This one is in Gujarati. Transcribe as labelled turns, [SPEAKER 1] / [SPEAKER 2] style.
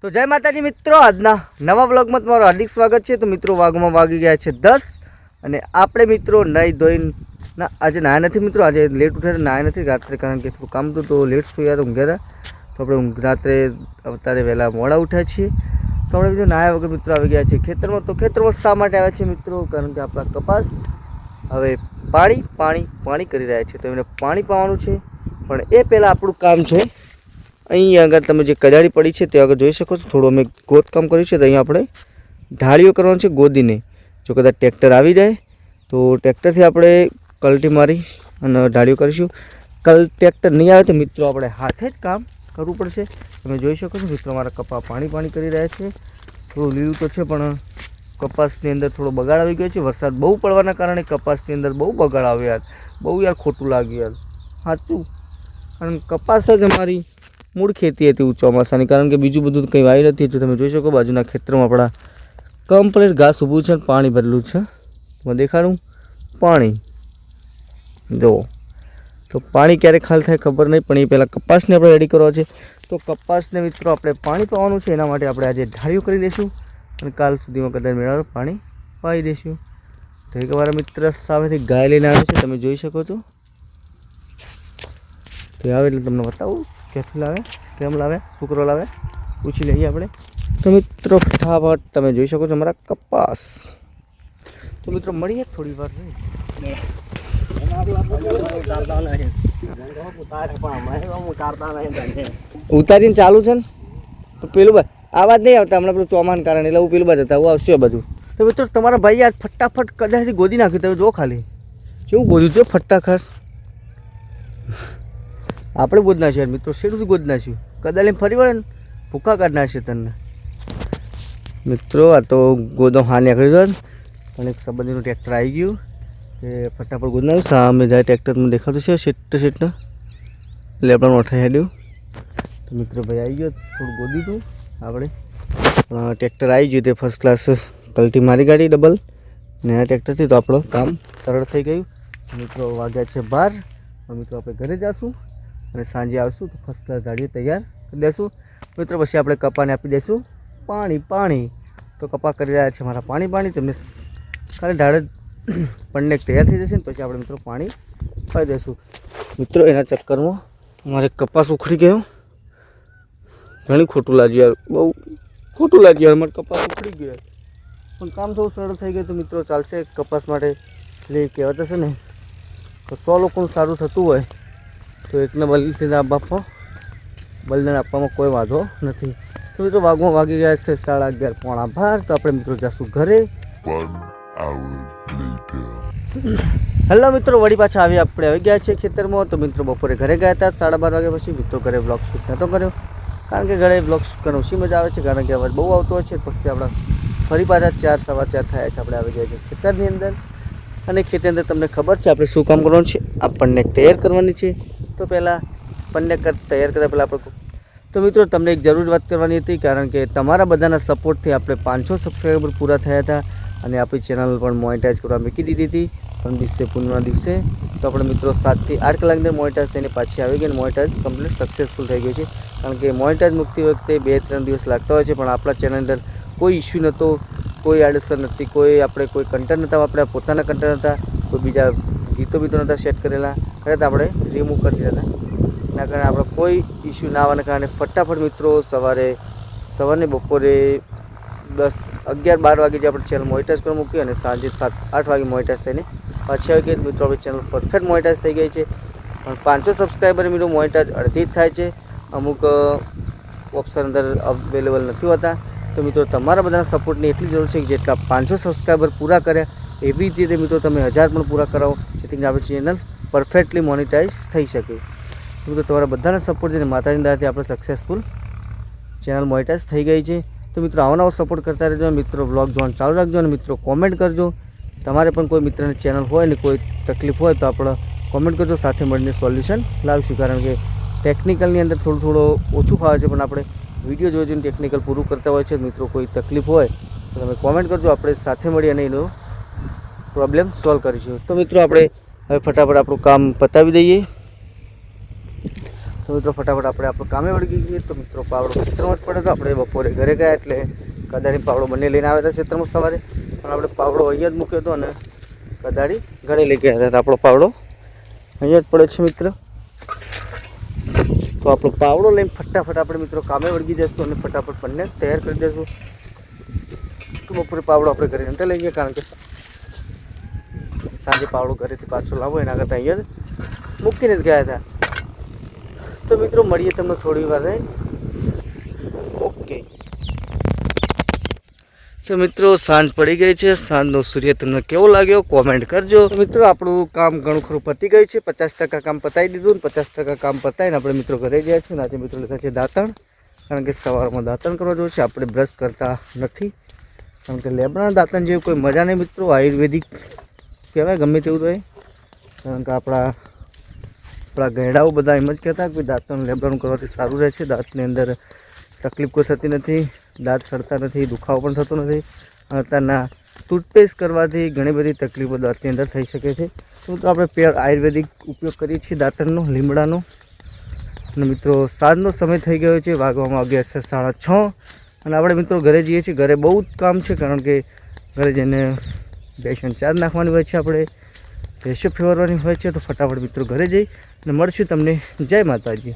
[SPEAKER 1] તો જય માતાજી મિત્રો, આજના નવા વ્લોગમાં તમારું હાર્દિક સ્વાગત છે। તો મિત્રો વાગમાં વાગી ગયા છે 10 અને આપણે મિત્રો નહીં ધોઈને ના આજે નાયા નથી મિત્રો, આજે લેટ ઉઠ્યા નાયા નથી રાત્રે, કારણ કે થોડું કામ તો લેટ સુયા તો ઊંઘ્યા હતા। તો આપણે રાત્રે અત્યારે વહેલા મોડા ઉઠ્યા છીએ। તો આપણે બીજું નાયા વગર મિત્રો આવી ગયા છે ખેતરમાં। તો ખેતરમાં શા માટે આવ્યા છે મિત્રો? કારણ કે આપણા કપાસ હવે પાણી કરી રહ્યા છે, તો એમને પાણી પાવાનું છે। પણ એ પહેલાં આપણું કામ છે, અહીં આગળ તમે જે કજાડી પડી છે તે આગળ જોઈ શકો છો। થોડું અમે ગોતકામ કર્યું છે, તો અહીં આપણે ઢાળીઓ કરવાનું છે ગોદીને। જો કદાચ ટ્રેક્ટર આવી જાય તો ટ્રેક્ટરથી આપણે કલટી મારી અને ઢાળીઓ કરીશું। ટ્રેક્ટર નહીં આવે તો મિત્રો આપણે હાથે જ કામ કરવું પડશે। તમે જોઈ શકો છો મિત્રો અમારા કપા પાણી કરી રહ્યા છે। થોડું લીલું તો છે પણ કપાસની અંદર થોડો બગાડ આવી ગયો છે। વરસાદ બહુ પડવાના કારણે કપાસની અંદર બહુ બગાડ આવ્યો યાર, બહુ યાર ખોટું લાગ્યું યાર, સાચું। કારણ કપાસ જ અમારી મૂળ ખેતી હતી ચોમાસાની, કારણ કે બીજું બધું કંઈ વાવી નથી। જો તમે જોઈ શકો બાજુના ખેતરમાં આપણા કમ્પ્લીટ ઘાસ ઊભું છે, પાણી ભરેલું છે। હું દેખાડું પાણી જુઓ। તો પાણી ક્યારે ખાલી થાય ખબર નહીં, પણ એ પહેલાં કપાસને આપણે રેડી કરવા છે। તો કપાસને મિત્રો આપણે પાણી પાવાનું છે, એના માટે આપણે આજે ઢાળીઓ કરી દઈશું અને કાલ સુધીમાં કદાચ મેળવે પાણી પાઈ દઈશું। તો એક અમારા મિત્ર સામેથી ગાય લઈને આવે છે, તમે જોઈ શકો છો। તો આવે એટલે તમને બતાવું ક્યાંથી લાવે, કેમ લાવે, શું કરવા લાવે, પૂછી લઈએ આપણે। તો મિત્રો ફટાફટ તમે જોઈ શકો છો અમારા કપાસ। તો મિત્રો મળીએ થોડી વાર ઉતારીને ચાલુ છે ને, તો પેલું ભાઈ આવાજ નહીં આવતા હમણાં પેલું ચોમાન કારણે, એટલે હું પેલું બાજુ હતા હું આવશે આ બાજુ। તો મિત્રો તમારા ભાઈ આજ ફટાફટ કદાચથી ગોદી નાખ્યું, તમે જો ખાલી કેવું ગોદ્યું છે ફટાખર। આપણે ગોદ નાખ્યું મિત્રો, શેડુંથી ગોદ નાખ્યું, કદાચ ફરી વળે ને ભૂકા કાઢ નાખશે તને મિત્રો। આ તો ગોદો હા નીકળી ગયો, પણ એક સંબંધીનું ટ્રેક્ટર આવી ગયું, તે ફટાફટ ગોદ નાખ્યું। સામે જાય ટ્રેક્ટર તમને દેખાતું છે શેટને, એટલે આપણે ઓઠાઈ હેડ્યું। તો મિત્રો ભાઈ આવી ગયો, થોડું ગોદ્યું હતું આપણે, ટ્રેક્ટર આવી ગયું, તે ફર્સ્ટ ક્લાસ કલટી મારી ગાડી ડબલ ને આ ટ્રેક્ટરથી, તો આપણું કામ સરળ થઈ ગયું। મિત્રો વાગ્યા છે 12, મિત્રો આપણે ઘરે જઈશું અને સાંજે આવશું તો ફર્સ્ટ ક્લાસ ગાડીઓ તૈયાર કરી દઈશું મિત્રો। પછી આપણે કપાને આપી દઈશું પાણી। તો કપા કરી રહ્યા છે મારા પાણી, તેમને ખાલી ઢાળે પણને તૈયાર થઈ જશે ને પછી આપણે મિત્રો પાણી પાઈ દઈશું મિત્રો। એના ચક્કરમાં અમારે કપાસ ઉખડી ગયો, ઘણી ખોટું લાગ્યું યાર, બહુ ખોટું લાગ્યું યાર, અમારે કપાસ ઉખડી ગયો, પણ કામ થોડું સરળ થઈ ગયું તો મિત્રો ચાલશે। કપાસ માટે એટલે કહેવત હશે ને, તો 100 લોકોનું સારું થતું હોય તો એકને બલિદાન આપવામાં કોઈ વાંધો નથી। તો મિત્રો વાગમાં વાગી ગયા છે 11:30 પોણા 12, તો આપણે મિત્રો જઈશું ઘરે। હેલો મિત્રો, વળી પાછા આવી ગયા છે ખેતરમાં। તો મિત્રો બપોરે ઘરે ગયા હતા 12:30 વાગ્યા પછી મિત્રો ઘરે બ્લોગ શૂટ નહોતો કર્યો, કારણ કે ઘરે બ્લોગ શૂટ કરવાની ઓછી મજા આવે છે, કારણ કે અવાજ બહુ આવતો હોય છે। પછી આપણા ફરી પાછા 4 સવા 4 થયા છે, આપણે આવી ગયા છે ખેતરની અંદર। અને ખેતરની અંદર તમને ખબર છે આપણે શું કામ કરવાનું છે, આપણને તૈયાર કરવાની છે। તો પહેલાં તૈયાર કર્યા પહેલાં આપણે તો મિત્રો તમને એક જરૂર વાત કરવાની હતી, કારણ કે તમારા બધાના સપોર્ટથી આપણે 500 સબસ્ક્રાઈબર પૂરા થયા હતા અને આપણી ચેનલ પણ મોનેટાઈઝ કરવા મૂકી દીધી હતી પણ દિવસે પૂનમના દિવસે। તો આપણે મિત્રો 7 થી 8 કલાકની અંદર મોનેટાઈઝ થઈને પાછી આવી ગઈ અને મોનેટાઈઝ કમ્પ્લીટ સક્સેસફુલ થઈ ગઈ છે, કારણ કે મોનેટાઈઝ મૂકતી વખતે 2-3 દિવસ લાગતા હોય છે, પણ આપણા ચેનલ અંદર કોઈ ઇસ્યુ નહોતો, કોઈ આડઅસર નથી, આપણે કોઈ કન્ટેન્ટ નહોતા વાપર્યા, પોતાના કન્ટેન્ટ હતા, કોઈ બીજા ગીતો નહોતા સેટ કરેલા, ખરેખર આપણે રિમૂવ કરી દીધા હતા। એના કારણે આપણે કોઈ ઇસ્યુ ના આવવાના કારણે ફટાફટ મિત્રો સવારે બપોરે 10-11-12 વાગે જે આપણે ચેનલ મોનેટાઈઝ કરવા મૂકી અને સાંજે 7-8 વાગે મોનેટાઈઝ થઈને પાછી આવી ગઈ મિત્રો। આપણી ચેનલ પરફેક્ટ મોનેટાઈઝ થઈ ગઈ છે, પણ 500 સબસ્ક્રાઈબર મિત્રો મોનેટાઈઝ અડધી જ થાય છે, અમુક ઓપ્શન અંદર અવેલેબલ નથી હોતા। તો મિત્રો તમારા બધાના સપોર્ટની એટલી જરૂર છે કે જેટલા 500 સબસ્ક્રાઈબર પૂરા કર્યા એવી જ રીતે મિત્રો તમે 1000 પણ પૂરા કરાવો, જેથી આપણી ચેનલ પરફેક્ટલી મોનેટાઈઝ થઈ શકે। મિત્રો તમારા બધાના સપોર્ટથી માતાજીની દયાથી આપણે સક્સેસફુલ ચેનલ મોનેટાઈઝ થઈ ગઈ છે। તો મિત્રો આવો સપોર્ટ કરતા રહેજો મિત્રો, બ્લોગ જોવાનું ચાલુ રાખજો અને મિત્રો કોમેન્ટ કરજો। તમારે પણ કોઈ મિત્રની ચેનલ હોય ને કોઈ તકલીફ હોય તો આપણે કોમેન્ટ કરજો, સાથે મળીને સોલ્યુશન લાવીશું, કારણ કે ટેકનિકલની અંદર થોડું ઓછું ફાવે છે, પણ આપણે વિડીયો જોઈને ટેકનિકલ પૂરું કરતા હોય છે। મિત્રો કોઈ તકલીફ હોય તો તમે કોમેન્ટ કરજો, આપણે સાથે મળી અને એનો પ્રોબ્લેમ સોલ્વ કરીશું। તો મિત્રો આપણે હવે ફટાફટ આપણું કામ પતાવી દઈએ। તો મિત્રો ફટાફટ આપણે આપણું કામે વળગી ગઈએ. તો મિત્રો પાવડો ખેતરમાં જ પડે તો આપણે બપોરે ઘરે ગયા એટલે કદાળી પાવડો બંને લઈને આવ્યા હતા ખેતરમાં સવારે, પણ આપણે પાવડો અહીંયા જ મૂક્યો હતો અને કદાળી ઘરે લઈ ગયા હતા. આપણો પાવડો અહીંયા જ પડે છે મિત્ર. તો આપણો પાવડો લઈને ફટાફટ આપણે મિત્રો કામે વળગી જઈશું અને ફટાફટ બંને તૈયાર કરી દઈશું. તો બપોરે પાવડો આપણે ઘરે નથી લઈ ગયા, કારણ કે સાંજે પાવડો ઘરેથી પાછો લાવો એના કરતાં અહીંયા જ મૂકીને જ ગયા હતા. તો મિત્રો મળીએ તમને થોડી વાર રહી. ઓકે. તો મિત્રો સાંજ પડી ગઈ છે. સાંજનો સૂર્ય તમને કેવો લાગ્યો કોમેન્ટ કરજો. મિત્રો આપણું કામ ઘણું ખરું પતી ગયું છે. 50% કામ પતાવી દીધું ને 50% કામ પતાવીને આપણે મિત્રો ઘરે ગયા છીએ. આજે મિત્રો લીધા છે દાંતણ, કારણ કે સવારમાં દાંતણ કરવા જવું છે. આપણે બ્રશ કરતા નથી, કારણ કે લેબડાના દાંતણ જેવી કોઈ મજા નહીં મિત્રો. આયુર્વેદિક કહેવાય ગમે તેવું તો, કારણ કે આપણા ગયડાઓ બધા એમ જ કહેતા કે દાંતનું લેબડાનું કરવાથી સારું રહે છે. દાંતની અંદર તકલીફ કોઈ થતી નથી, દાંત સડતા નથી, દુખાવો પણ થતો નથી. અને અત્યારના ટૂથપેસ્ટ કરવાથી ઘણી બધી તકલીફો દાંતની અંદર થઈ શકે છે. તો આપણે આયુર્વેદિક ઉપયોગ કરીએ છીએ દાંતણનો, લીમડાનો. અને મિત્રો સાંજનો સમય થઈ ગયો છે, વાગવામાં વાગ્યા છે 6:30. અને આપણે મિત્રો ઘરે જઈએ છીએ. ઘરે બહુ જ કામ છે, કારણ કે ઘરે જઈને બેસન ચાર નાખવાની હોય છે, આપણે ભેંસો ફેરવવાની હોય છે. તો ફટાફટ મિત્રો ઘરે જઈ અને મળશું તમને. જય માતાજી.